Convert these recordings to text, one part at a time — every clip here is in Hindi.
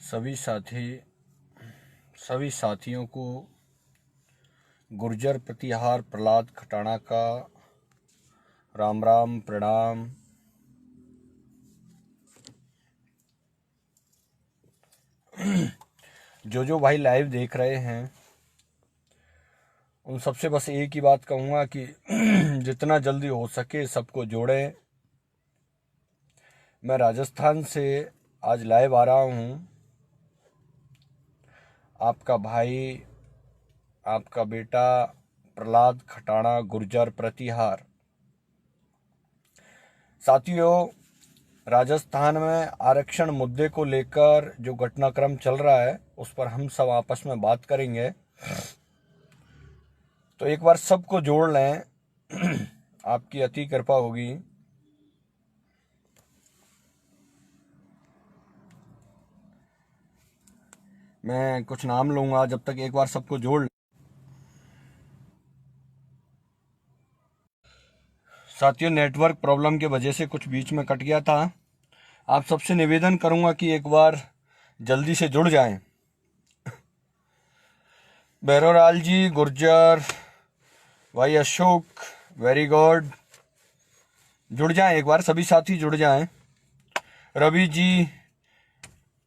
सभी साथियों को गुर्जर प्रतिहार प्रहलाद खटाणा का राम राम प्रणाम। जो भाई लाइव देख रहे हैं उन सबसे बस एक ही बात कहूँगा कि जितना जल्दी हो सके सबको जोड़ें। मैं राजस्थान से आज लाइव आ रहा हूँ। आपका भाई, आपका बेटा प्रहलाद खटाणा गुर्जर प्रतिहार। साथियों, राजस्थान में आरक्षण मुद्दे को लेकर जो घटनाक्रम चल रहा है उस पर हम सब आपस में बात करेंगे। तो एक बार सबको जोड़ लें, आपकी अति कृपा होगी। मैं कुछ नाम लूंगा, जब तक एक बार सबको जोड़ लें। साथियों, नेटवर्क प्रॉब्लम की वजह से कुछ बीच में कट गया था। आप सबसे निवेदन करूंगा कि एक बार जल्दी से जुड़ जाएं। बैरोलाल जी गुर्जर, भाई अशोक, वेरी गुड, जुड़ जाएं एक बार, सभी साथी जुड़ जाएं। रवि जी,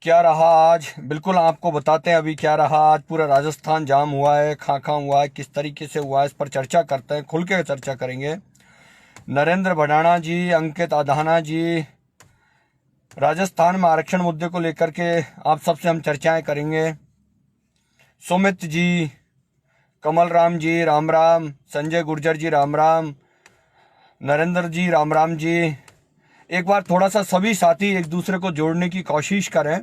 क्या रहा आज? बिल्कुल आपको बताते हैं अभी क्या रहा आज। पूरा राजस्थान जाम हुआ है, खां हुआ है, किस तरीके से हुआ है इस पर चर्चा करते हैं, खुल के चर्चा करेंगे। नरेंद्र भडाना जी, अंकित अधाना जी, राजस्थान में आरक्षण मुद्दे को लेकर के आप सबसे हम चर्चाएं करेंगे। सुमित जी, कमल राम जी राम राम, संजय गुर्जर जी राम राम, नरेंद्र जी राम राम जी। एक बार थोड़ा सा सभी साथी एक दूसरे को जोड़ने की कोशिश करें,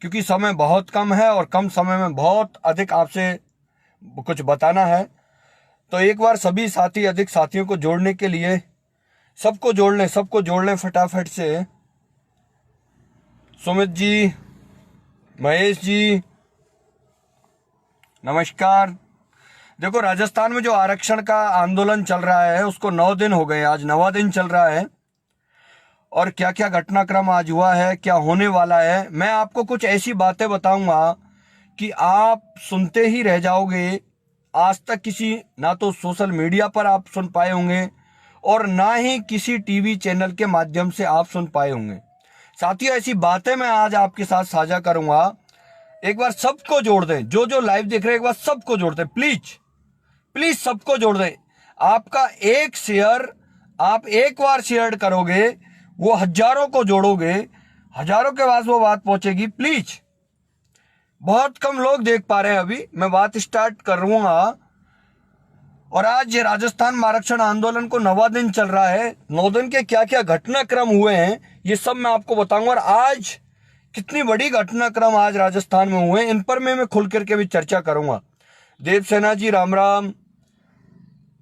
क्योंकि समय बहुत कम है और कम समय में बहुत अधिक आपसे कुछ बताना है। तो एक बार सभी साथी अधिक साथियों को जोड़ने के लिए सबको जोड़ लें फटाफट से। सुमित जी, महेश जी, नमस्कार। देखो, राजस्थान में जो आरक्षण का आंदोलन चल रहा है उसको 9 दिन हो गए, आज 9वां दिन चल रहा है। और क्या क्या घटनाक्रम आज हुआ है, क्या होने वाला है, मैं आपको कुछ ऐसी बातें बताऊंगा कि आप सुनते ही रह जाओगे। आज तक किसी ना तो सोशल मीडिया पर आप सुन पाए होंगे और ना ही किसी टीवी चैनल के माध्यम से आप सुन पाए होंगे। साथियों, ऐसी बातें मैं आज आपके साथ साझा करूंगा। एक बार सबको जोड़ दें, जो लाइव देख रहे हैं एक बार सबको जोड़ दें, प्लीज सबको जोड़ दें। आपका एक शेयर, आप एक बार शेयर करोगे वो हजारों को जोड़ोगे, हजारों के पास वो बात पहुंचेगी। प्लीज, बहुत कम लोग देख पा रहे हैं अभी, मैं बात स्टार्ट करूंगा। और आज ये राजस्थान में आरक्षण आंदोलन को 9वां दिन चल रहा है। 9 दिन के क्या क्या घटनाक्रम हुए हैं ये सब मैं आपको बताऊंगा। और आज कितनी बड़ी घटनाक्रम आज राजस्थान में हुए इन पर मैं खुल करके भी चर्चा करूंगा। देवसेना जी राम राम,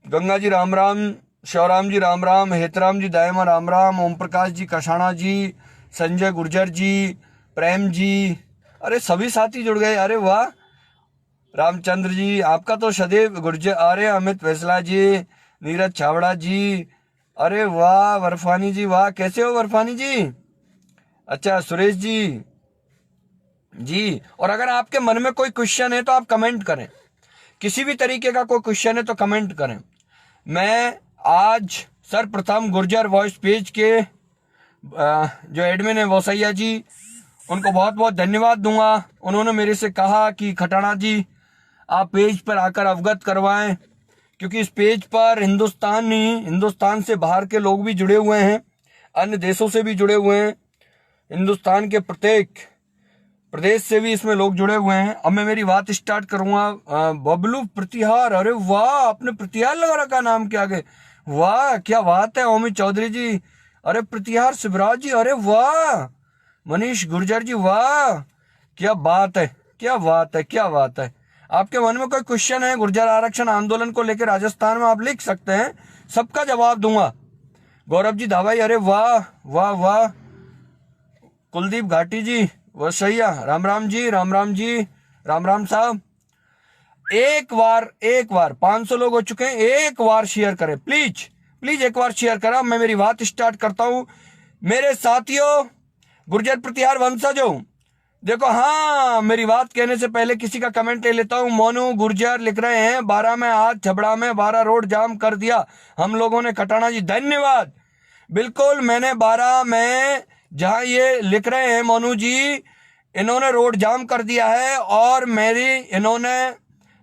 गंगा जी राम राम, शिवराम जी राम राम, हेतराम जी दायमा राम राम, ओम प्रकाश जी कषाणा जी, संजय गुर्जर जी, प्रेम जी, अरे सभी साथी जुड़ गए, अरे वाह। रामचंद्र जी, आपका तो सदैव गुर्जर, अरे अमित फैसला जी, नीरज छावड़ा जी, अरे वाह। वरफानी जी, वाह, कैसे हो वरफानी जी? अच्छा, सुरेश जी। और अगर आपके मन में कोई क्वेश्चन है तो आप कमेंट करें, किसी भी तरीके का कोई क्वेश्चन है तो कमेंट करें। मैं आज सर्वप्रथम गुर्जर वॉइस पेज के जो एडमिन है वोसैया जी, उनको बहुत बहुत धन्यवाद दूंगा। उन्होंने मेरे से कहा कि खटाणा जी आप पेज पर आकर अवगत करवाएं, क्योंकि इस पेज पर हिंदुस्तान से बाहर के लोग भी जुड़े हुए हैं, अन्य देशों से भी जुड़े हुए हैं, हिंदुस्तान के प्रत्येक प्रदेश से भी इसमें लोग जुड़े हुए हैं। अब मैं मेरी बात स्टार्ट करूंगा। बबलू प्रतिहार, अरे वाह, आपने प्रतिहार लगा रखा नाम के आगे, वाह क्या बात है। अमित चौधरी जी, अरे प्रतिहार शिवराज जी, अरे वाह। मनीष गुर्जर जी, वाह क्या बात है, क्या बात है, क्या बात है। आपके मन में कोई क्वेश्चन है गुर्जर आरक्षण आंदोलन को लेकर राजस्थान में, आप लिख सकते हैं, सबका जवाब दूंगा। गौरव जी धावाई, अरे वाह वाह वाह। कुलदीप घाटी जी, वो सही है, राम राम जी, राम राम जी, राम राम साहब। एक बार 500 लोग हो चुके हैं, एक बार शेयर करें प्लीज एक बार शेयर करा। मैं मेरी बात स्टार्ट करता हूं। मेरे साथियों, गुर्जर प्रतिहार वंशजों, देखो, हाँ, मेरी बात कहने से पहले किसी का कमेंट ले लेता हूँ। मोनू गुर्जर लिख रहे हैं 12 में आज छबड़ा में 12 रोड जाम कर दिया हम लोगों ने कटाना जी, धन्यवाद। बिल्कुल, मैंने 12 में, जहां ये लिख रहे हैं मोनू जी, इन्होंने रोड जाम कर दिया है। और मेरी इन्होंने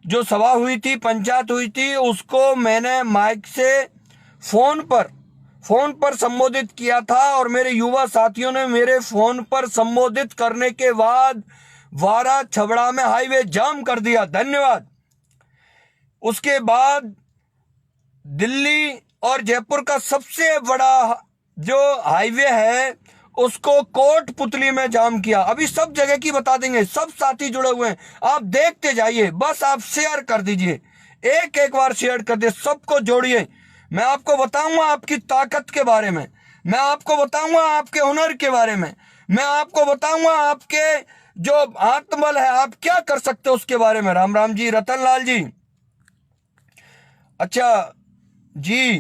जो सभा हुई थी, पंचायत हुई थी, उसको मैंने माइक से फोन पर संबोधित किया था और मेरे युवा साथियों ने मेरे फोन पर संबोधित करने के बाद वारा छबड़ा में हाईवे जाम कर दिया, धन्यवाद। उसके बाद दिल्ली और जयपुर का सबसे बड़ा जो हाईवे है उसको कोटपुतली में जाम किया। अभी सब जगह की बता देंगे, सब साथी जुड़े हुए हैं, आप देखते जाइए, बस आप शेयर कर दीजिए, एक एक बार शेयर कर दीजिए, सबको जोड़िए। मैं आपको बताऊंगा आपकी ताकत के बारे में, मैं आपको बताऊंगा आपके हुनर के बारे में, मैं आपको बताऊंगा आपके जो आत्मबल है, आप क्या कर सकते हो उसके बारे में। राम राम जी, रतन लाल जी, अच्छा जी,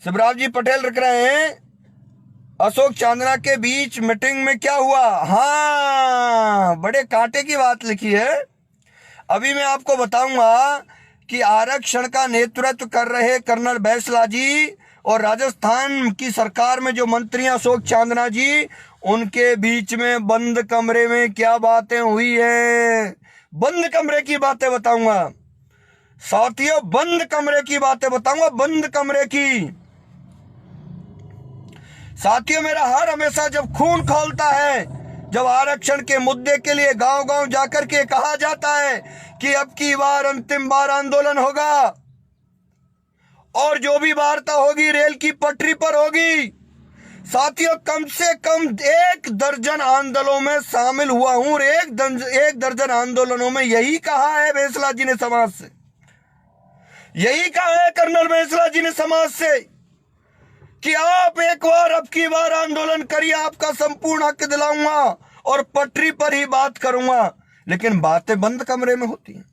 शिवराज जी पटेल लिख रहे हैं अशोक चांदना के बीच मीटिंग में क्या हुआ। हाँ, बड़े कांटे की बात लिखी है। अभी मैं आपको बताऊंगा कि आरक्षण का नेतृत्व कर रहे कर्नल बैसला जी और राजस्थान की सरकार में जो मंत्री अशोक चांदना जी, उनके बीच में बंद कमरे में क्या बातें हुई है, बंद कमरे की बातें बताऊंगा साथियों, बंद कमरे की बातें बताऊंगा, बंद कमरे की। साथियों, मेरा हर हमेशा जब खून खौलता है, जब आरक्षण के मुद्दे के लिए गांव गांव जाकर के कहा जाता है कि अब की बार अंतिम बार आंदोलन होगा और जो भी वार्ता होगी रेल की पटरी पर होगी। साथियों, कम से कम 1 दर्जन आंदोलनों में शामिल हुआ हूं और एक दर्जन आंदोलनों में यही कहा है बैसला जी ने समाज से, यही कहा है कर्नल बैसला जी ने समाज से कि आप एक बार, अब की बार आंदोलन करिए, आपका संपूर्ण हक दिलाऊंगा और पटरी पर ही बात करूंगा। लेकिन बातें बंद कमरे में होती हैं,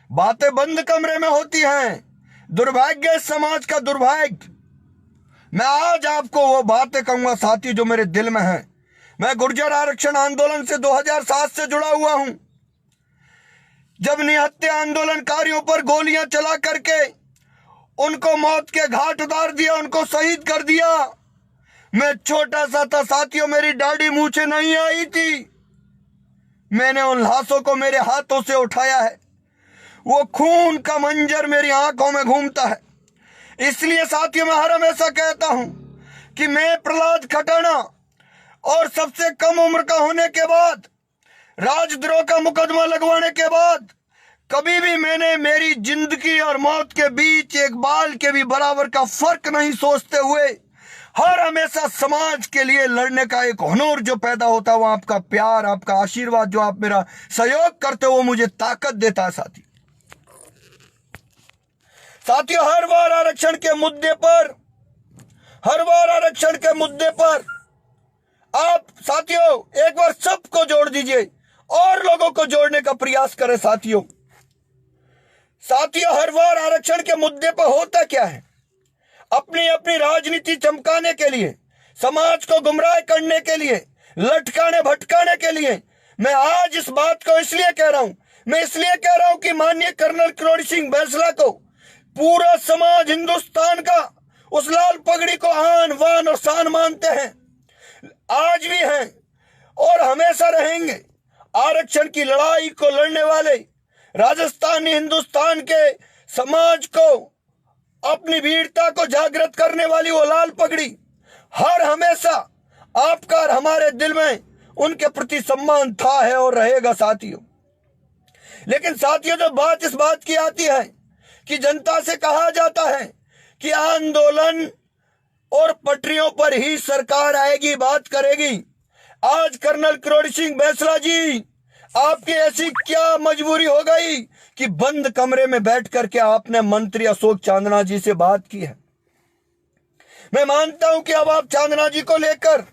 बातें बंद कमरे में होती हैं। दुर्भाग्य, समाज का दुर्भाग्य। मैं आज आपको वो बातें कहूंगा साथी जो मेरे दिल में है। मैं गुर्जर आरक्षण आंदोलन से 2007 से जुड़ा हुआ हूं, जब निहत्थे आंदोलनकारियों पर गोलियां चला करके उनको मौत के घाट उतार दिया, उनको शहीद कर दिया। मैं छोटा सा था साथियों, मेरी दाढ़ी मूछें नहीं आई थी, मैंने उन लाशों को मेरे हाथों से उठाया है, वो खून का मंजर मेरी आंखों में घूमता है। इसलिए साथियों, मैं हर हमेशा कहता हूं कि मैं प्रहलाद खटाना और सबसे कम उम्र का होने के बाद, राजद्रोह का मुकदमा लगवाने के बाद, कभी भी मैंने मेरी जिंदगी और मौत के बीच एक बाल के भी बराबर का फर्क नहीं सोचते हुए हर हमेशा समाज के लिए लड़ने का एक हुनर जो पैदा होता है, वो आपका प्यार, आपका आशीर्वाद, जो आप मेरा सहयोग करते हो, वो मुझे ताकत देता है साथियों। हर बार आरक्षण के मुद्दे पर, हर बार आरक्षण के मुद्दे पर आप साथियों एक बार सबको जोड़ दीजिए और लोगों को जोड़ने का प्रयास करें साथियों। साथियों, हर बार आरक्षण के मुद्दे पर होता क्या है, अपनी अपनी राजनीति चमकाने के लिए, समाज को गुमराह करने के लिए, लटकाने भटकाने के लिए। मैं आज इस बात को इसलिए कह रहा हूं, मैं इसलिए कह रहा हूं कि माननीय कर्नल किरोड़ी सिंह बैसला को पूरा समाज हिंदुस्तान का उस लाल पगड़ी को आन वान और शान मानते हैं, आज भी हैं और हमेशा रहेंगे। आरक्षण की लड़ाई को लड़ने वाले राजस्थानी हिंदुस्तान के समाज को, अपनी वीरता को जागृत करने वाली वो लाल पगड़ी हर हमेशा आपका और हमारे दिल में उनके प्रति सम्मान था, है और रहेगा साथियों। लेकिन साथियों, जब बात इस बात की आती है कि जनता से कहा जाता है कि आंदोलन और पटरियों पर ही सरकार आएगी, बात करेगी, आज कर्नल किरोड़ी सिंह बैसला जी, आपकी ऐसी क्या मजबूरी हो गई कि बंद कमरे में बैठ करके आपने मंत्री अशोक चांदना जी से बात की है। मैं मानता हूं कि अब आप चांदना जी को लेकर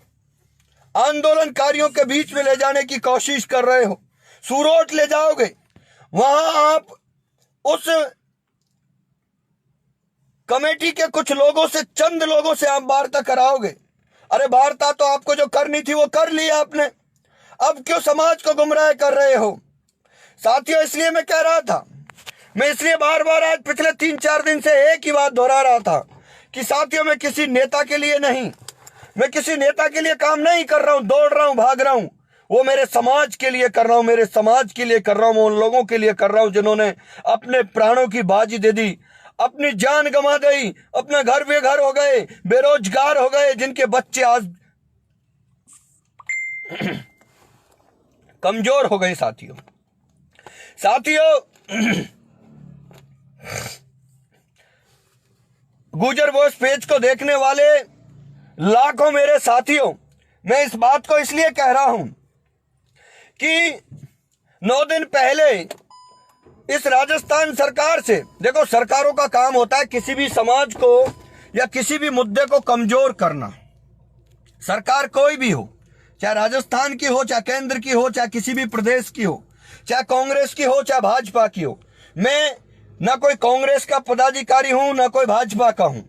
आंदोलनकारियों के बीच में ले जाने की कोशिश कर रहे हो, सूरोट ले जाओगे, वहां आप उस कमेटी के कुछ लोगों से, चंद लोगों से आप वार्ता कराओगे। अरे वार्ता तो आपको जो करनी थी वो कर ली आपने, अब क्यों समाज को गुमराह कर रहे हो? साथियों, इसलिए मैं कह रहा था, मैं इसलिए बार बार आज पिछले 3-4 दिन से एक ही बात दोहरा रहा था कि साथियों, मैं किसी नेता के लिए नहीं, मैं किसी नेता के लिए काम नहीं कर रहा हूं, दौड़ रहा हूं, भाग रहा हूं। वो मेरे समाज के लिए कर रहा हूं, मेरे समाज के लिए कर रहा हूं, उन लोगों के लिए कर रहा हूं जिन्होंने अपने प्राणों की बाजी दे दी, अपनी जान गंवा दी, अपना घर बेघर हो गए, बेरोजगार हो गए, जिनके बच्चे आज कमजोर हो गए। साथियों गुजर वॉइस पेज को देखने वाले लाखों मेरे साथियों, मैं इस बात को इसलिए कह रहा हूं कि 9 दिन पहले इस राजस्थान सरकार से, देखो सरकारों का काम होता है किसी भी समाज को या किसी भी मुद्दे को कमजोर करना। सरकार कोई भी हो, चाहे राजस्थान की हो, चाहे केंद्र की हो, चाहे किसी भी प्रदेश की हो, चाहे कांग्रेस की हो, चाहे भाजपा की हो। मैं ना कोई कांग्रेस का पदाधिकारी हूं, ना कोई भाजपा का हूं।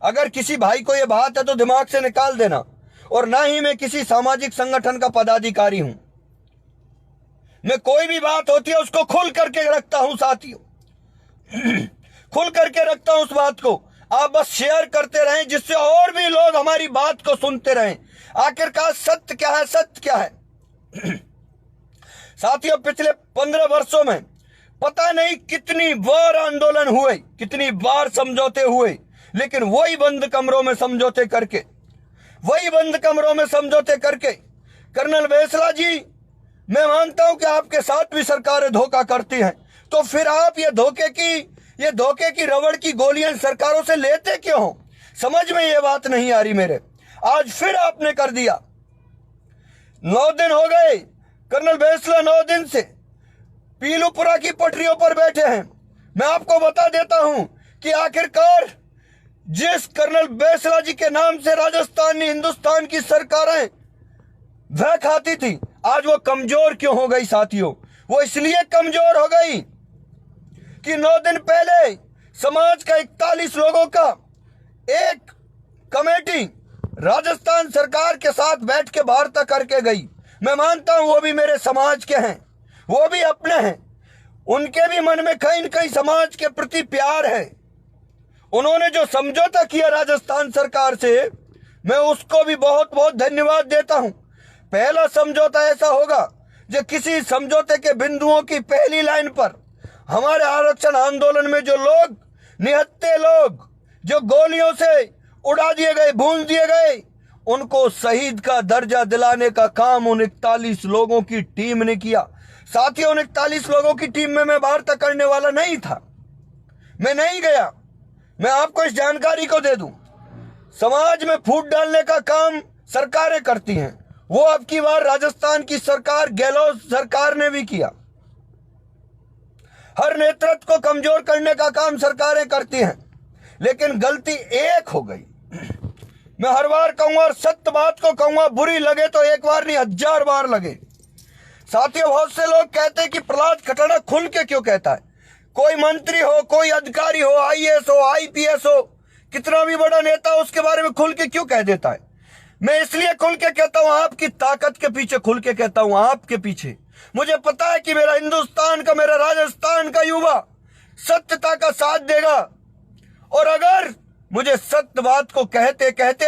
अगर किसी भाई को यह बात है तो दिमाग से निकाल देना। और ना ही मैं किसी सामाजिक संगठन का पदाधिकारी हूं। मैं कोई भी बात होती है उसको खुल करके रखता हूं साथियों, खुल करके रखता हूं उस बात को। आप बस शेयर करते रहें जिससे और भी लोग हमारी बात को सुनते रहें। आखिरकार सत्य क्या है, सत्य क्या है? साथियों, पिछले 15 वर्षों में पता नहीं कितनी बार आंदोलन हुए, कितनी बार समझौते हुए, लेकिन वही बंद कमरों में समझौते करके, कर्नल बैसला जी, मैं मानता हूं कि आपके साथ भी सरकारें धोखा करती हैं, तो फिर आप ये धोखे की रबड़ की गोलियां सरकारों से लेते क्यों हो? समझ में ये बात नहीं आ रही मेरे। आज फिर आपने कर दिया। 9 दिन हो गए, कर्नल बैसला 9 दिन से पीलूपुरा की पटरियों पर बैठे हैं। मैं आपको बता देता हूं कि आखिरकार जिस कर्नल बैसला जी के नाम से राजस्थान हिंदुस्तान की सरकारें वह खाती थी, आज वो कमजोर क्यों हो गई साथियों? वो इसलिए कमजोर हो गई कि 9 दिन पहले समाज का 41 लोगों का एक कमेटी राजस्थान सरकार के साथ बैठ के वार्ता करके गई। मैं मानता हूं वो भी मेरे समाज के हैं, वो भी अपने हैं, उनके भी मन में कहीं न कहीं समाज के प्रति प्यार है। उन्होंने जो समझौता किया राजस्थान सरकार से, मैं उसको भी बहुत बहुत धन्यवाद देता हूं। पहला समझौता ऐसा होगा जो किसी समझौते के बिंदुओं की पहली लाइन पर हमारे आरक्षण आंदोलन में जो लोग, निहत्थे लोग जो गोलियों से उड़ा दिए गए, भून दिए गए, उनको शहीद का दर्जा दिलाने का काम उन 41 लोगों की टीम ने किया। साथियों, उन 41 लोगों की टीम में मैं वार्ता करने वाला नहीं था, मैं नहीं गया। मैं आपको इस जानकारी को दे दूं, समाज में फूट डालने का काम सरकारें करती हैं। वो अब की बार राजस्थान की सरकार, गहलोत सरकार ने भी किया। हर नेतृत्व को कमजोर करने का काम सरकारें करती हैं, लेकिन गलती एक हो गई। मैं हर बार कहूंगा और सत्य बात को कहूंगा, बुरी लगे तो एक बार नहीं 1000 बार लगे। साथियों, बहुत से लोग कहते हैं कि प्रहलाद खटाना खुल के क्यों कहता है? कोई मंत्री हो, कोई अधिकारी हो, IAS हो, IPS हो, कितना भी बड़ा नेता हो, उसके बारे में खुल के क्यों कह देता है? मैं इसलिए खुल के कहता हूं, आपकी ताकत के पीछे खुल के कहता हूं, आपके पीछे। मुझे पता है कि मेरा हिंदुस्तान का, मेरा राजस्थान का युवा सत्यता का साथ देगा। और अगर मुझे सत्य बात को कहते कहते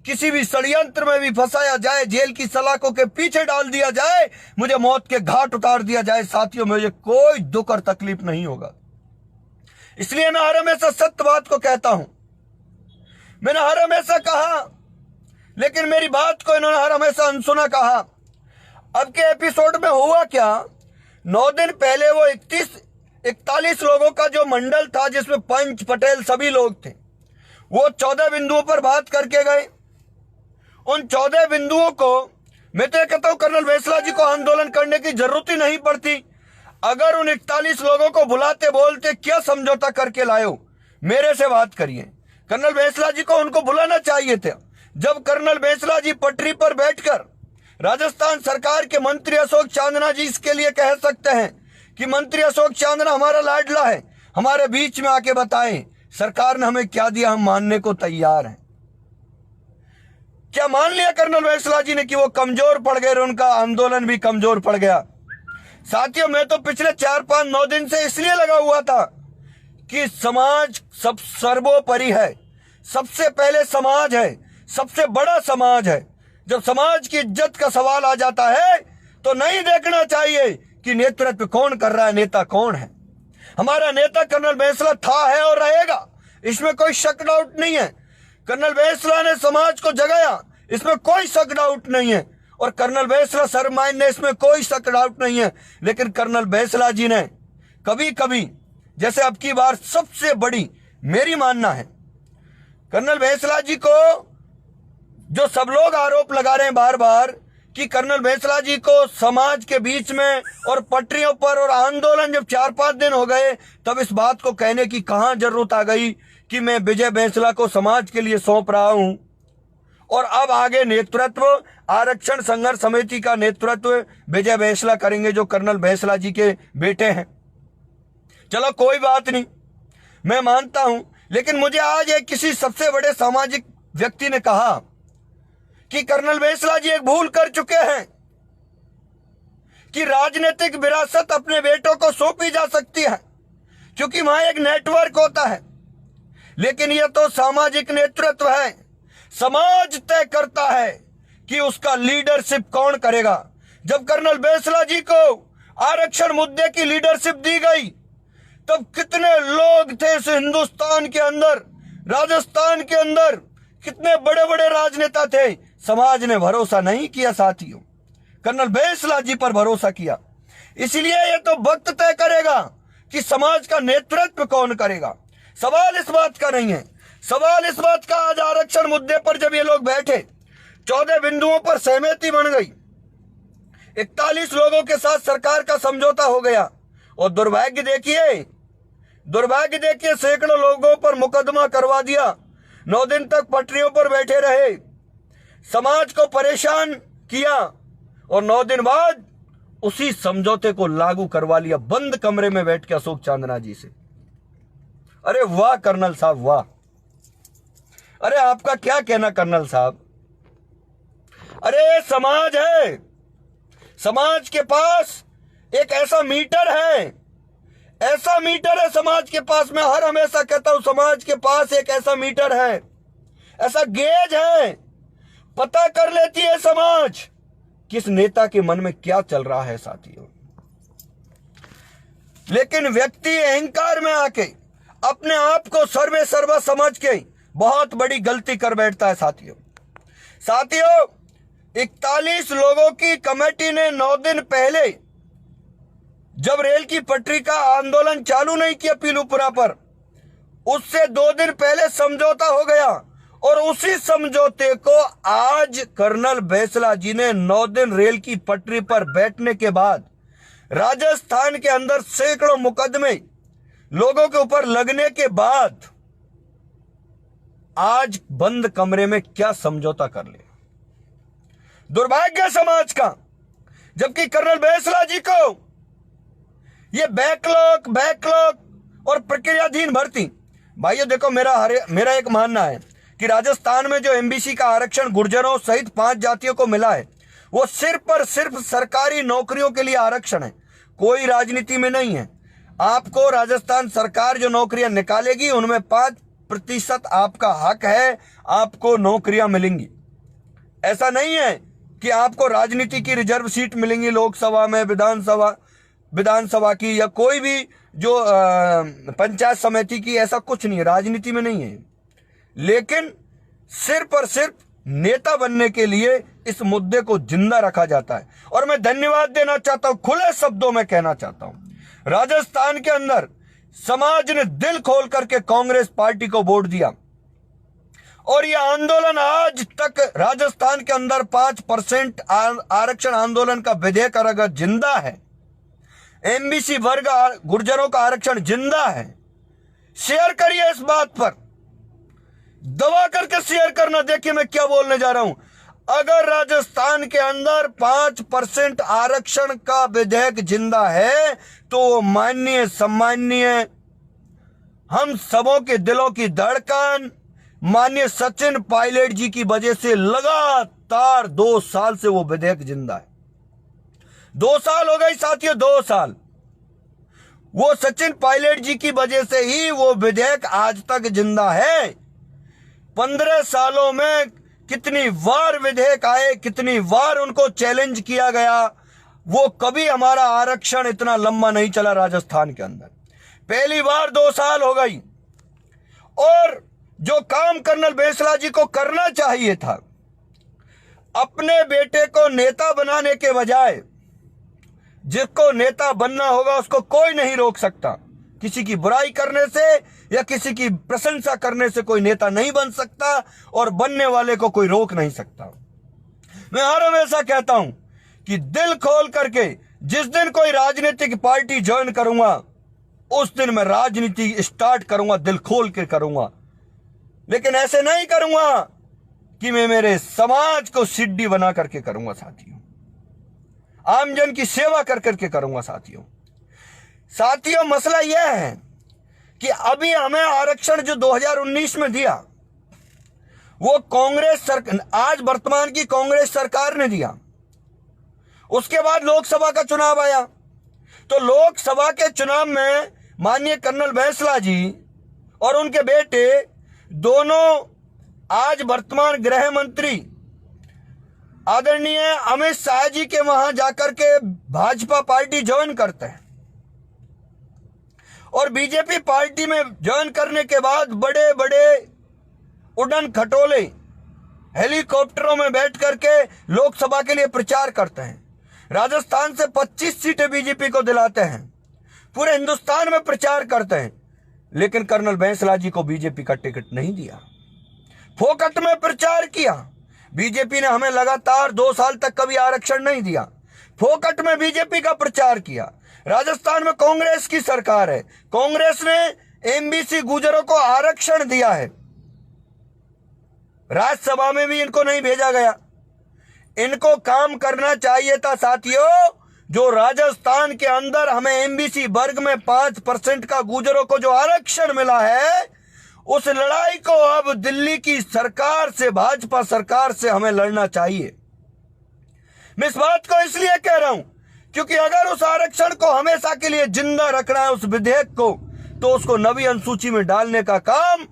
किसी भी षड्यंत्र में भी फंसाया जाए, जेल की सलाखों के पीछे डाल दिया जाए, मुझे मौत के घाट उतार दिया जाए, साथियों, मुझे कोई दुख और तकलीफ नहीं होगा। इसलिए मैं हर हमेशा सत्य बात को कहता हूं। मैंने हर हमेशा कहा, लेकिन मेरी बात को इन्होंने हर हमेशा अनसुना कहा। अब के एपिसोड में हुआ क्या? 9 दिन पहले वो 41 लोगों का जो मंडल था, जिसमें पंच, पटेल सभी लोग थे, वो 14 बिंदुओं पर बात करके गए। उन 14 बिंदुओं को मैं तो कहता हूं कर्नल बैसला जी को आंदोलन करने की जरूरत ही नहीं पड़ती। अगर उन 41 लोगों को बुलाते, बोलते क्या समझौता करके लाए हो, मेरे से बात करिए। कर्नल बैसला जी को उनको बुलाना चाहिए था। जब कर्नल बैसला जी पटरी पर बैठकर राजस्थान सरकार के मंत्री अशोक चांदना जी इसके लिए कह सकते हैं कि मंत्री अशोक चांदना हमारा लाडला है, हमारे बीच में आके बताएं सरकार ने हमें क्या दिया, हम मानने को तैयार हैं। क्या मान लिया कर्नल बैंसला जी ने कि वो कमजोर पड़ गए और उनका आंदोलन भी कमजोर पड़ गया? साथियों, मैं तो पिछले 4-5-9 दिन से इसलिए लगा हुआ था कि समाज सब सर्वोपरि है, सबसे पहले समाज है, सबसे बड़ा समाज है। जब समाज की इज्जत का सवाल आ जाता है तो नहीं देखना चाहिए कि नेतृत्व कौन कर रहा है, नेता कौन है। हमारा नेता कर्नल बैंसला था, है और रहेगा, इसमें कोई शक डाउट नहीं है। कर्नल बैंसला ने समाज को जगाया, इसमें कोई शक डाउट नहीं है, और कर्नल बैंसला सर्वमान्य ने, इसमें कोई शक डाउट नहीं है। लेकिन कर्नल बैंसला जी ने कभी कभी, जैसे अब की बार सबसे बड़ी मेरी मानना है, कर्नल बैंसला जी को जो सब लोग आरोप लगा रहे हैं बार बार कि कर्नल बैंसला जी को समाज के बीच में और पटरियों पर, और आंदोलन जब 4-5 दिन हो गए तब इस बात को कहने की कहां जरूरत आ गई कि मैं विजय बैंसला को समाज के लिए सौंप रहा हूं, और अब आगे नेतृत्व आरक्षण संघर्ष समिति का नेतृत्व विजय बैंसला करेंगे, जो कर्नल बैंसला जी के बेटे हैं। चलो कोई बात नहीं, मैं मानता हूं, लेकिन मुझे आज एक किसी सबसे बड़े सामाजिक व्यक्ति ने कहा कि कर्नल बैंसला जी एक भूल कर चुके हैं कि राजनीतिक विरासत अपने बेटों को सौंपी जा सकती है क्योंकि वहां एक नेटवर्क होता है, लेकिन यह तो सामाजिक नेतृत्व है। समाज तय करता है कि उसका लीडरशिप कौन करेगा। जब कर्नल बैंसला जी को आरक्षण मुद्दे की लीडरशिप दी गई तब कितने लोग थे इस हिंदुस्तान के अंदर, राजस्थान के अंदर कितने बड़े बड़े राजनेता थे। समाज ने भरोसा नहीं किया साथियों, कर्नल बैंसला जी पर भरोसा किया। इसलिए यह तो वक्त तय करेगा कि समाज का नेतृत्व कौन करेगा। सवाल इस बात का नहीं है, सवाल इस बात का आज आरक्षण मुद्दे पर जब ये लोग बैठे, 14 बिंदुओं पर सहमति बन गई, 41 लोगों के साथ सरकार का समझौता हो गया, और दुर्भाग्य देखिए सैकड़ों लोगों पर मुकदमा करवा दिया, 9 दिन तक पटरियों पर बैठे रहे, समाज को परेशान किया, और 9 दिन बाद उसी समझौते को लागू करवा लिया बंद कमरे में बैठ के अशोक चांदना जी से। अरे वाह कर्नल साहब, वाह। अरे आपका क्या कहना कर्नल साहब। अरे समाज है, समाज के पास एक ऐसा मीटर है, ऐसा मीटर है समाज के पास। मैं हर हमेशा कहता हूं समाज के पास एक ऐसा मीटर है, ऐसा गेज है, पता कर लेती है समाज किस नेता के मन में क्या चल रहा है साथियों। लेकिन व्यक्ति अहंकार में आके अपने आप को सर्वे सर्वा समझ के बहुत बड़ी गलती कर बैठता है साथियों। 41 लोगों की कमेटी ने 9 दिन पहले जब रेल की पटरी का आंदोलन चालू नहीं किया पीलूपुरा पर, उससे 2 दिन पहले समझौता हो गया, और उसी समझौते को आज कर्नल बैंसला जी ने 9 दिन रेल की पटरी पर बैठने के बाद राजस्थान के अंदर सैकड़ों मुकदमे लोगों के ऊपर लगने के बाद आज बंद कमरे में क्या समझौता कर ले। दुर्भाग्य समाज का, जबकि कर्नल बैंसला जी को ये बैकलॉग और प्रक्रियाधीन भर्ती, भाइयों देखो मेरा एक मानना है कि राजस्थान में जो एमबीसी का आरक्षण गुर्जरों सहित 5 जातियों को मिला है, वो सिर्फ और सिर्फ सरकारी नौकरियों के लिए आरक्षण है, कोई राजनीति में नहीं है। आपको राजस्थान सरकार जो नौकरियां निकालेगी उनमें 5% आपका हक है, आपको नौकरियां मिलेंगी। ऐसा नहीं है कि आपको राजनीति की रिजर्व सीट मिलेंगी लोकसभा में, विधानसभा की, या कोई भी जो पंचायत समिति की, ऐसा कुछ नहीं है, राजनीति में नहीं है। लेकिन सिर्फ और सिर्फ नेता बनने के लिए इस मुद्दे को जिंदा रखा जाता है। और मैं धन्यवाद देना चाहता हूं, खुले शब्दों में कहना चाहता हूं, राजस्थान के अंदर समाज ने दिल खोल करके कांग्रेस पार्टी को वोट दिया, और यह आंदोलन आज तक राजस्थान के अंदर 5% आरक्षण आंदोलन का विधेयक अगर जिंदा है, एमबीसी वर्ग गुर्जरों का आरक्षण जिंदा है। शेयर करिए इस बात पर, दबा करके शेयर करना। देखिए मैं क्या बोलने जा रहा हूं। अगर राजस्थान के अंदर 5% आरक्षण का विधेयक जिंदा है तो माननीय सम्माननीय हम सबों के दिलों की धड़कन माननीय सचिन पायलट जी की वजह से लगातार 2 साल से वो विधेयक जिंदा है। 2 साल हो गए साथियों, 2 साल। वो सचिन पायलट जी की वजह से ही वो विधेयक आज तक जिंदा है। 15 सालों में कितनी बार विधेयक आए, कितनी बार उनको चैलेंज किया गया, वो कभी हमारा आरक्षण इतना लंबा नहीं चला राजस्थान के अंदर। पहली बार 2 साल हो गई। और जो काम कर्नल बैंसला जी को करना चाहिए था, अपने बेटे को नेता बनाने के बजाय, जिसको नेता बनना होगा उसको कोई नहीं रोक सकता। किसी की बुराई करने से या किसी की प्रशंसा करने से कोई नेता नहीं बन सकता, और बनने वाले को कोई रोक नहीं सकता। मैं हर हमेशा कहता हूं कि दिल खोल करके जिस दिन कोई राजनीतिक पार्टी ज्वाइन करूंगा, उस दिन मैं राजनीति स्टार्ट करूंगा, दिल खोल के करूंगा। लेकिन ऐसे नहीं करूंगा कि मैं मेरे समाज को सिड्डी बना करके करूंगा साथियों, आमजन की सेवा कर करके करूंगा साथियों। मसला यह है कि अभी हमें आरक्षण जो 2019 में दिया, वो कांग्रेस सरकार, आज वर्तमान की कांग्रेस सरकार ने दिया। उसके बाद लोकसभा का चुनाव आया, तो लोकसभा के चुनाव में माननीय कर्नल बैंसला जी और उनके बेटे दोनों आज वर्तमान गृह मंत्री आदरणीय अमित शाह जी के वहां जाकर के भाजपा पार्टी ज्वाइन करते हैं। और बीजेपी पार्टी में ज्वाइन करने के बाद बड़े बड़े उड़न खटोले हेलीकॉप्टरों में बैठ करके लोकसभा के लिए प्रचार करते हैं। राजस्थान से 25 सीटें बीजेपी को दिलाते हैं, पूरे हिंदुस्तान में प्रचार करते हैं। लेकिन कर्नल बैंसला जी को बीजेपी का टिकट नहीं दिया, फोकट में प्रचार किया। बीजेपी ने हमें लगातार 2 साल तक कभी आरक्षण नहीं दिया, फोकट में बीजेपी का प्रचार किया। राजस्थान में कांग्रेस की सरकार है, कांग्रेस ने एमबीसी गुजरों को आरक्षण दिया है, राज्यसभा में भी इनको नहीं भेजा गया। इनको काम करना चाहिए था साथियों, जो राजस्थान के अंदर हमें एमबीसी वर्ग में 5% का गुजरों को जो आरक्षण मिला है, उस लड़ाई को अब दिल्ली की सरकार से, भाजपा सरकार से हमें लड़ना चाहिए। मैं इस बात को इसलिए कह रहा हूं क्योंकि अगर उस आरक्षण को हमेशा के लिए जिंदा रखना है, उस विधेयक को, तो उसको नवी अनुसूची में डालने का काम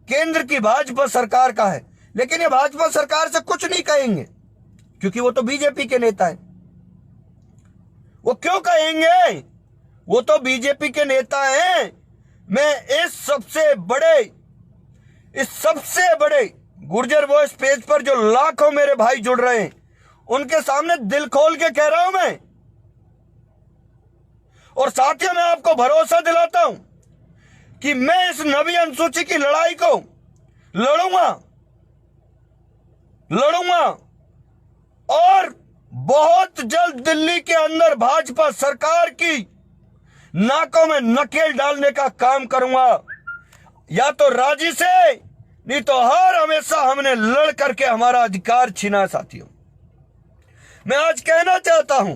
केंद्र की भाजपा सरकार का है। लेकिन ये भाजपा सरकार से कुछ नहीं कहेंगे क्योंकि वो तो बीजेपी के नेता है। वो क्यों कहेंगे, वो तो बीजेपी के नेता हैं। मैं इस सबसे बड़े गुर्जर वॉइस पेज पर जो लाखों मेरे भाई जुड़ रहे हैं, उनके सामने दिल खोल के कह रहा हूं मैं। और साथियों, मैं आपको भरोसा दिलाता हूं कि मैं इस नवी अनुसूची की लड़ाई को लड़ूंगा और बहुत जल्द दिल्ली के अंदर भाजपा सरकार की नाकों में नकेल डालने का काम करूंगा। या तो राजी से, नहीं तो हर हमेशा हमने लड़ करके हमारा अधिकार छीना। साथियों, मैं आज कहना चाहता हूं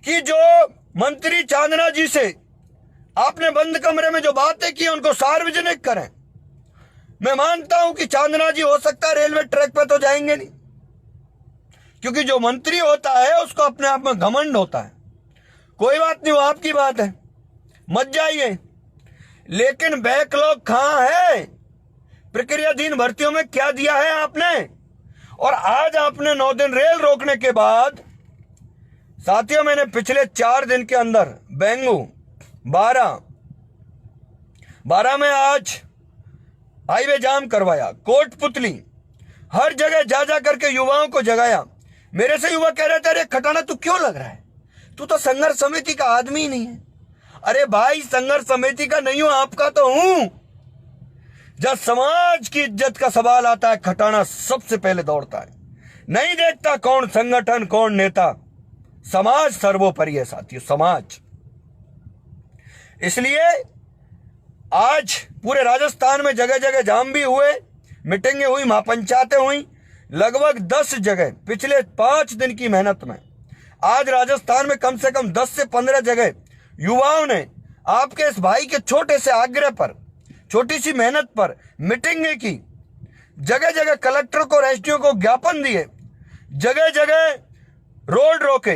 कि जो मंत्री चांदना जी से आपने बंद कमरे में जो बातें की, उनको सार्वजनिक करें। मैं मानता हूं कि चांदना जी हो सकता है रेलवे ट्रैक पे तो जाएंगे नहीं, क्योंकि जो मंत्री होता है उसको अपने आप में घमंड होता है। कोई बात नहीं, वो आपकी बात है, मत जाइए। लेकिन बैकलॉग कहां है, प्रक्रियाधीन भर्तियों में क्या दिया है आपने? और आज आपने 9 दिन रेल रोकने के बाद, साथियों, मैंने पिछले 4 दिन के अंदर बेंगू 12 में आज हाईवे जाम करवाया, कोटपुतली, हर जगह जा करके युवाओं को जगाया। मेरे से युवा कह रहे थे, अरे खटाना तू क्यों लग रहा है, तू तो संघर्ष समिति का आदमी ही नहीं है। अरे भाई, संघर्ष समिति का नहीं हूं, आपका तो हूं। जब समाज की इज्जत का सवाल आता है, खटाना सबसे पहले दौड़ता है। नहीं देखता कौन संगठन, कौन नेता, समाज सर्वोपरि है साथियों, समाज। इसलिए आज पूरे राजस्थान में जगह जगह जाम भी हुए, मीटिंगें हुई, महापंचायतें हुई, लगभग 10 जगह पिछले 5 दिन की मेहनत में आज राजस्थान में कम से कम 10 से 15 जगह युवाओं ने आपके इस भाई के छोटे से आग्रह पर छोटी सी मेहनत पर मीटिंगें की, जगह जगह कलेक्टर को, एसडीओ को ज्ञापन दिए, जगह जगह रोड रोके।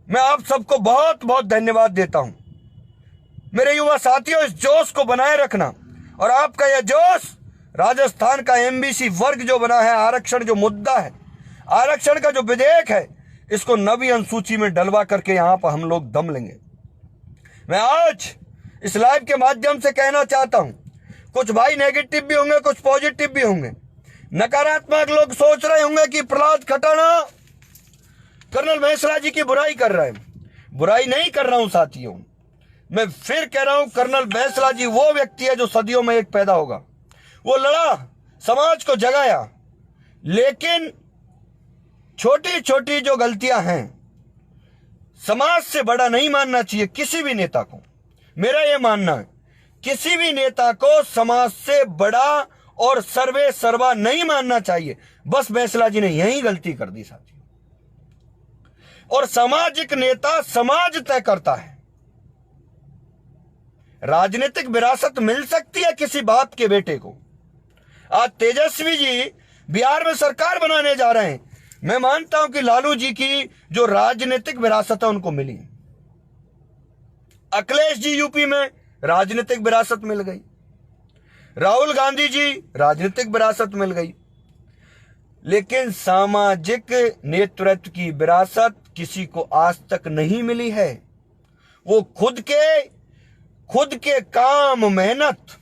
मैं आप सबको बहुत बहुत धन्यवाद देता हूं। मेरे युवा साथियों, इस जोश को बनाए रखना, और आपका यह जोश राजस्थान का एमबीसी वर्ग जो बना है, आरक्षण जो मुद्दा है, आरक्षण का जो विधेयक है, इसको नवी अनुसूची में डलवा करके यहां पर हम लोग दम लेंगे। मैं आज इस लाइव के माध्यम से कहना चाहता हूं, कुछ भाई नेगेटिव भी होंगे, कुछ पॉजिटिव भी होंगे। नकारात्मक लोग सोच रहे होंगे कि प्रहलाद खटाना कर्नल महेशराज जी की बुराई कर रहा है। बुराई नहीं कर रहा हूं साथियों, मैं फिर कह रहा हूं, कर्नल महेशराज जी वो व्यक्ति है जो सदियों में एक पैदा होगा। वो लड़ा, समाज को जगाया, लेकिन छोटी छोटी जो गलतियां हैं, समाज से बड़ा नहीं मानना चाहिए किसी भी नेता को। मेरा यह मानना है, किसी भी नेता को समाज से बड़ा और सर्वे सर्वा नहीं मानना चाहिए। बस महेशराज जी ने यही गलती कर दी साथियों। और सामाजिक नेता समाज तय करता है। राजनीतिक विरासत मिल सकती है किसी बाप के बेटे को। आज तेजस्वी जी बिहार में सरकार बनाने जा रहे हैं। मैं मानता हूं कि लालू जी की जो राजनीतिक विरासत है उनको मिली। अखिलेश जी यूपी में राजनीतिक विरासत मिल गई, राहुल गांधी जी राजनीतिक विरासत मिल गई, लेकिन सामाजिक नेतृत्व की विरासत किसी को आज तक नहीं मिली है। वो खुद के काम मेहनत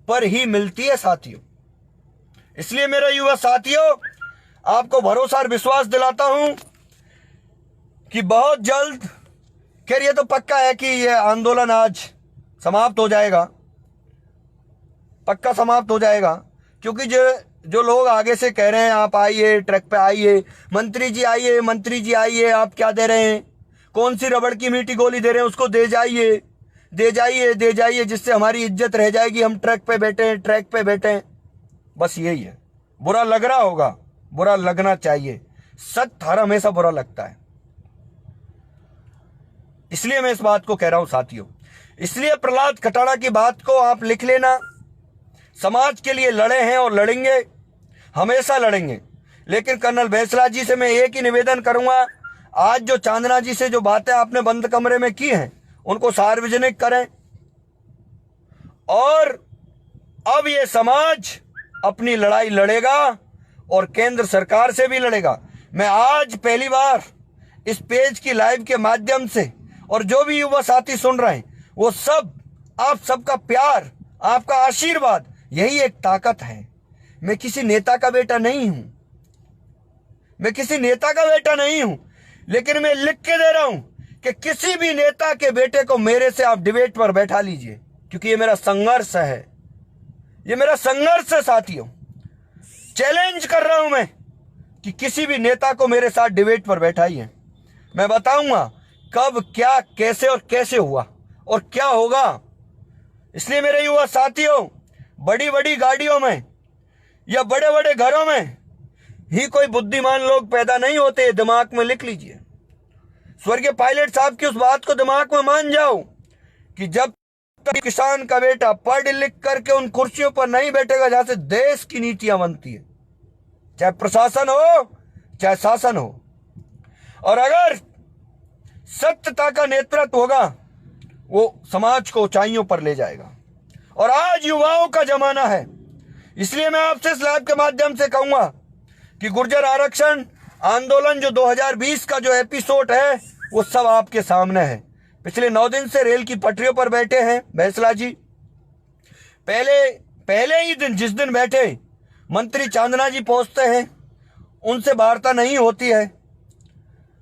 पर ही मिलती है साथियों। इसलिए मेरे युवा साथियों, आपको भरोसा और विश्वास दिलाता हूं कि बहुत जल्द, खैर ये तो पक्का है कि यह आंदोलन आज समाप्त हो जाएगा, पक्का समाप्त हो जाएगा। क्योंकि जो लोग आगे से कह रहे हैं आप आइए, ट्रैक पे आइए, मंत्री जी आइए, मंत्री जी आइए, आप क्या दे रहे हैं, कौन सी रबड़ की मीठी गोली दे रहे हैं, उसको दे जाइए, दे जाइए, दे जाइए, जिससे हमारी इज्जत रह जाएगी, हम ट्रैक पे बैठे। बस यही है। बुरा लग रहा होगा, बुरा लगना चाहिए, सत्य हर हमेशा बुरा लगता है। इसलिए मैं इस बात को कह रहा हूं साथियों। इसलिए प्रहलाद खटाना की बात को आप लिख लेना। समाज के लिए लड़े हैं और लड़ेंगे, हमेशा लड़ेंगे। लेकिन कर्नल महेशराज जी से मैं एक ही निवेदन करूंगा, आज जो चांदना जी से जो बातें आपने बंद कमरे में की हैं उनको सार्वजनिक करें। और अब ये समाज अपनी लड़ाई लड़ेगा और केंद्र सरकार से भी लड़ेगा। मैं आज पहली बार इस पेज की लाइव के माध्यम से, और जो भी युवा साथी सुन रहे हैं, वो सब, आप सबका प्यार, आपका आशीर्वाद, यही एक ताकत है। मैं किसी नेता का बेटा नहीं हूं, लेकिन मैं लिख के दे रहा हूं कि किसी भी नेता के बेटे को मेरे से आप डिबेट पर बैठा लीजिए, क्योंकि ये मेरा संघर्ष है, ये मेरा संघर्ष है साथियों। चैलेंज कर रहा हूं मैं कि किसी भी नेता को मेरे साथ डिबेट पर बैठाइए। मैं बताऊंगा कब, क्या, कैसे और कैसे हुआ और क्या होगा। इसलिए मेरे युवा साथियों, बड़ी बड़ी गाड़ियों में या बड़े बड़े घरों में ही कोई बुद्धिमान लोग पैदा नहीं होते, दिमाग में लिख लीजिए। स्वर्गीय पायलट साहब की उस बात को दिमाग में मान जाओ कि जब तक किसान का बेटा पढ़ लिख करके उन कुर्सियों पर नहीं बैठेगा जहां से देश की नीतियां बनती है, चाहे प्रशासन हो चाहे शासन हो, और अगर सत्यता का नेतृत्व होगा, वो समाज को ऊंचाइयों पर ले जाएगा। और आज युवाओं का जमाना है। इसलिए मैं आपसे इस लाइव के माध्यम से कहूंगा कि गुर्जर आरक्षण आंदोलन जो 2020 का जो एपिसोड है, वो सब आपके सामने है। पिछले 9 दिन से रेल की पटरियों पर बैठे हैं महेशराज जी। पहले ही दिन, जिस दिन बैठे, मंत्री चांदना जी पहुंचते हैं, उनसे वार्ता नहीं होती है,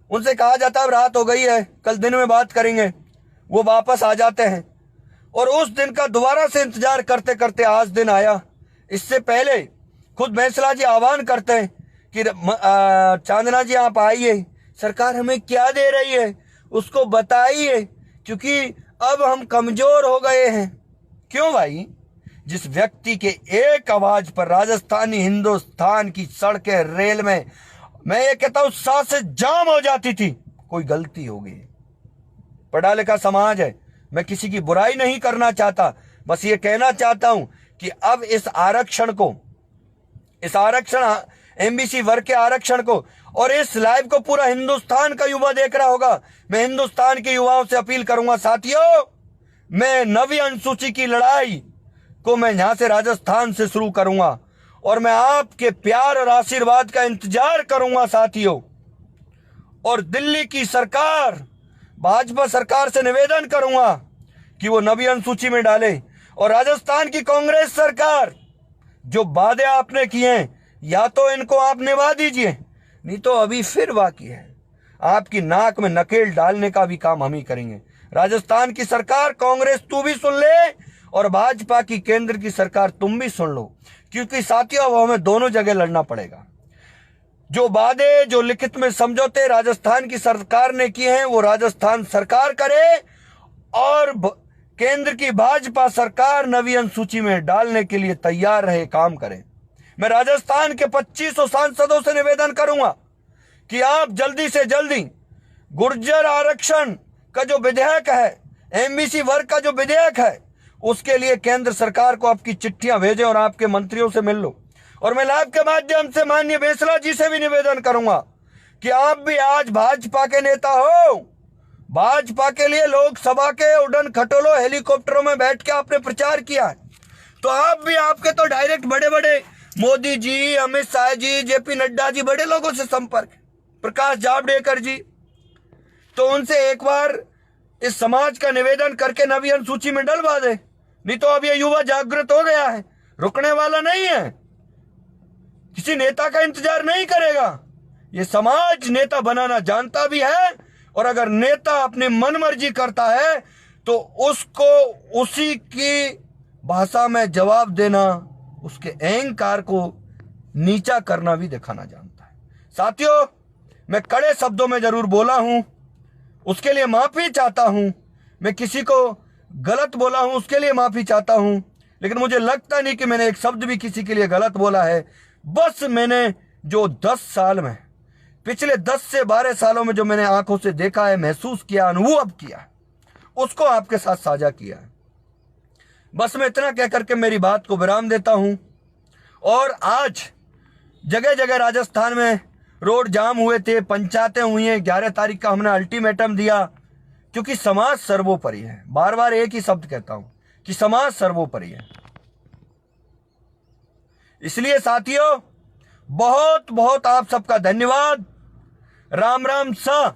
उनसे कहा जाता है रात हो गई है, कल दिन में बात करेंगे, वो वापस आ जाते हैं। और उस दिन का दोबारा से इंतजार करते करते आज दिन आया। इससे पहले खुद महेशराज जी आह्वान करते हैं कि चांदना जी आप आइए, सरकार हमें क्या दे रही है उसको बताइए, क्योंकि अब हम कमजोर हो गए हैं। क्यों भाई? जिस व्यक्ति के एक आवाज पर राजस्थानी हिंदुस्तान की सड़कें, रेल में, मैं ये कहता हूं सांसें जाम हो जाती थी, कोई गलती हो गई। पढ़ा लिखा समाज है, मैं किसी की बुराई नहीं करना चाहता, बस ये कहना चाहता हूं कि अब इस आरक्षण एमबीसी वर्ग के आरक्षण को, और इस लाइव को पूरा हिंदुस्तान का युवा देख रहा होगा, मैं हिंदुस्तान के युवाओं से अपील करूंगा, साथियों, मैं 9वीं अनुसूची की लड़ाई को मैं यहां से राजस्थान से शुरू करूंगा और मैं आपके प्यार और आशीर्वाद का इंतजार करूंगा साथियों। और दिल्ली की सरकार, भाजपा सरकार से निवेदन करूंगा कि वो 9वीं अनुसूची में डाले, और राजस्थान की कांग्रेस सरकार, जो वादे आपने किए हैं या तो इनको आप निभा दीजिए, नहीं तो अभी फिर बाकी है, आपकी नाक में नकेल डालने का भी काम हम ही करेंगे। राजस्थान की सरकार, कांग्रेस तू भी सुन ले और भाजपा की केंद्र की सरकार तुम भी सुन लो, क्योंकि साथियों अब हमें दोनों जगह लड़ना पड़ेगा। जो वादे, जो लिखित में समझौते राजस्थान की सरकार ने किए हैं वो राजस्थान सरकार करे, और केंद्र की भाजपा सरकार 9वीं अनुसूची में डालने के लिए तैयार रहे, काम करे। मैं राजस्थान के 2500 सांसदों से निवेदन करूंगा कि आप जल्दी से जल्दी गुर्जर आरक्षण का जो विधेयक है, एमबीसी वर्ग का जो विधेयक है, उसके लिए केंद्र सरकार को आपकी चिट्ठियां भेजें और आपके मंत्रियों से मिल लो। और मैं लाइव के माध्यम से माननीय बेसला जी से भी निवेदन करूंगा कि आप भी आज भाजपा के नेता हो, भाजपा के लिए लोकसभा के उड़न खटोलों हेलीकॉप्टरों में बैठ के आपने प्रचार किया है, तो आप भी, आपके तो डायरेक्ट बड़े बड़े मोदी जी, अमित शाह जी, जेपी नड्डा जी, बड़े लोगों से संपर्क, प्रकाश जावड़ेकर जी, तो उनसे एक बार इस समाज का निवेदन करके 9वीं अनुसूची में डलवा दे। नहीं तो अब ये युवा जागृत हो गया है, रुकने वाला नहीं है, किसी नेता का इंतजार नहीं करेगा। ये समाज नेता बनाना जानता भी है, और अगर नेता अपनी मनमर्जी करता है तो उसको उसी की भाषा में जवाब देना, उसके अहंकार को नीचा करना भी दिखाना जानता है। साथियों, मैं कड़े शब्दों में जरूर बोला हूं, उसके लिए माफी चाहता हूं। मैं किसी को गलत बोला हूं, उसके लिए माफी चाहता हूं, लेकिन मुझे लगता नहीं कि मैंने एक शब्द भी किसी के लिए गलत बोला है। बस मैंने जो 10 साल में, पिछले 10 से 12 सालों में जो मैंने आंखों से देखा है, महसूस किया, अनुभव किया, उसको आपके साथ साझा किया है। बस मैं इतना कह करके मेरी बात को विराम देता हूं। और आज जगह जगह राजस्थान में रोड जाम हुए थे, पंचायतें हुई हैं, 11 तारीख का हमने अल्टीमेटम दिया, क्योंकि समाज सर्वोपरि है। बार बार एक ही शब्द कहता हूं कि समाज सर्वोपरि है। इसलिए साथियों, बहुत बहुत आप सबका धन्यवाद। राम राम सा।